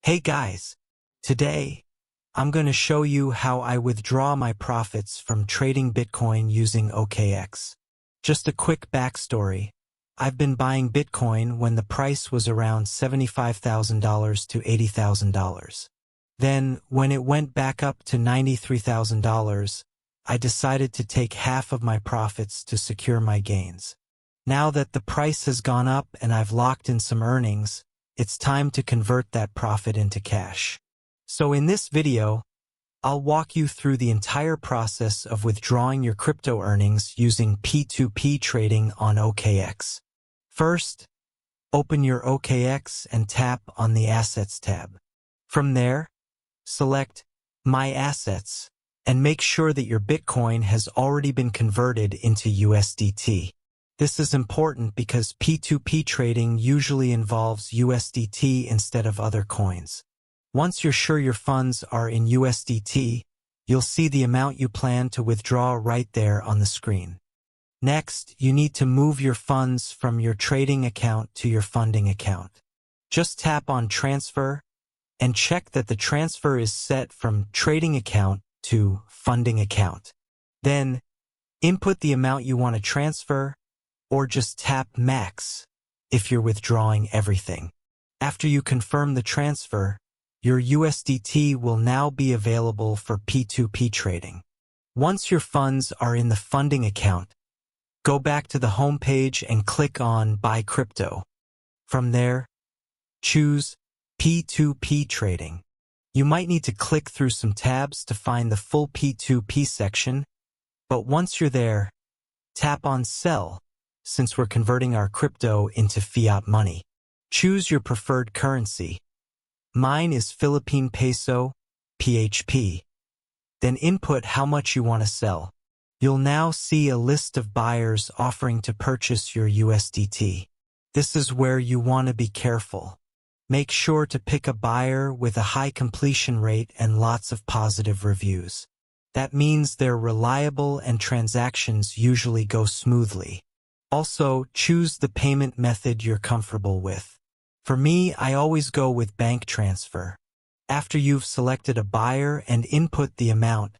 Hey guys, today I'm going to show you how I withdraw my profits from trading Bitcoin using OKX. Just a quick backstory. I've been buying Bitcoin when the price was around $75,000 to $80,000. Then, when it went back up to $93,000, I decided to take half of my profits to secure my gains. Now that the price has gone up and I've locked in some earnings, it's time to convert that profit into cash. So in this video, I'll walk you through the entire process of withdrawing your crypto earnings using P2P trading on OKX. First, open your OKX and tap on the Assets tab. From there, select My Assets and make sure that your Bitcoin has already been converted into USDT. This is important because P2P trading usually involves USDT instead of other coins. Once you're sure your funds are in USDT, you'll see the amount you plan to withdraw right there on the screen. Next, you need to move your funds from your trading account to your funding account. Just tap on Transfer and check that the transfer is set from trading account to funding account. Then, input the amount you want to transfer, or just tap Max if you're withdrawing everything. After you confirm the transfer, your USDT will now be available for P2P trading. Once your funds are in the funding account, go back to the home page and click on Buy Crypto. From there, choose P2P trading. You might need to click through some tabs to find the full P2P section, but once you're there, tap on Sell, since we're converting our crypto into fiat money. Choose your preferred currency. Mine is Philippine Peso, PHP. Then input how much you want to sell. You'll now see a list of buyers offering to purchase your USDT. This is where you want to be careful. Make sure to pick a buyer with a high completion rate and lots of positive reviews. That means they're reliable and transactions usually go smoothly. Also, choose the payment method you're comfortable with. For me, I always go with bank transfer. After you've selected a buyer and input the amount,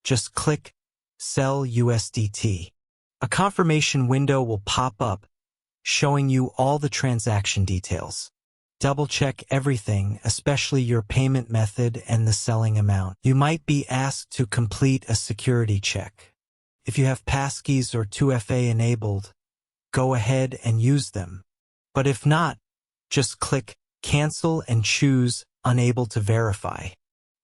just click Sell USDT. A confirmation window will pop up, showing you all the transaction details. Double-check everything, especially your payment method and the selling amount. You might be asked to complete a security check. If you have passkeys or 2FA enabled, go ahead and use them. But if not, just click Cancel and choose Unable to Verify.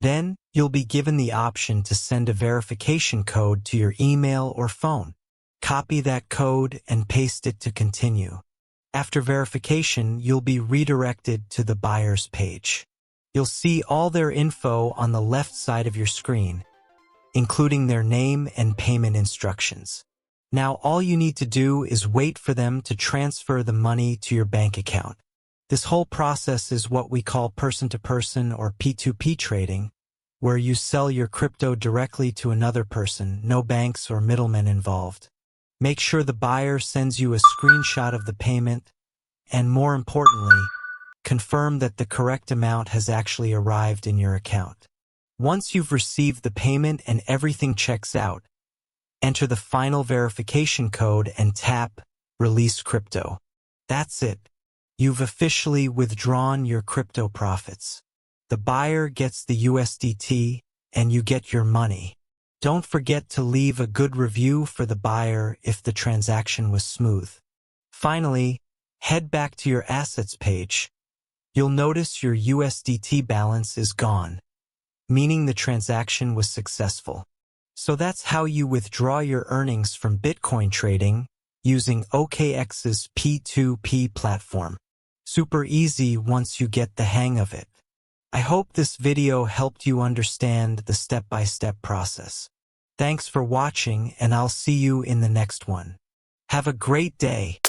Then, you'll be given the option to send a verification code to your email or phone. Copy that code and paste it to continue. After verification, you'll be redirected to the buyer's page. You'll see all their info on the left side of your screen, including their name and payment instructions. Now all you need to do is wait for them to transfer the money to your bank account. This whole process is what we call person-to-person or P2P trading, where you sell your crypto directly to another person, no banks or middlemen involved. Make sure the buyer sends you a screenshot of the payment, and more importantly, confirm that the correct amount has actually arrived in your account. Once you've received the payment and everything checks out, enter the final verification code and tap Release Crypto. That's it. You've officially withdrawn your crypto profits. The buyer gets the USDT and you get your money. Don't forget to leave a good review for the buyer if the transaction was smooth. Finally, head back to your assets page. You'll notice your USDT balance is gone, meaning the transaction was successful. So that's how you withdraw your earnings from Bitcoin trading using OKX's P2P platform. Super easy once you get the hang of it. I hope this video helped you understand the step-by-step process. Thanks for watching, and I'll see you in the next one. Have a great day.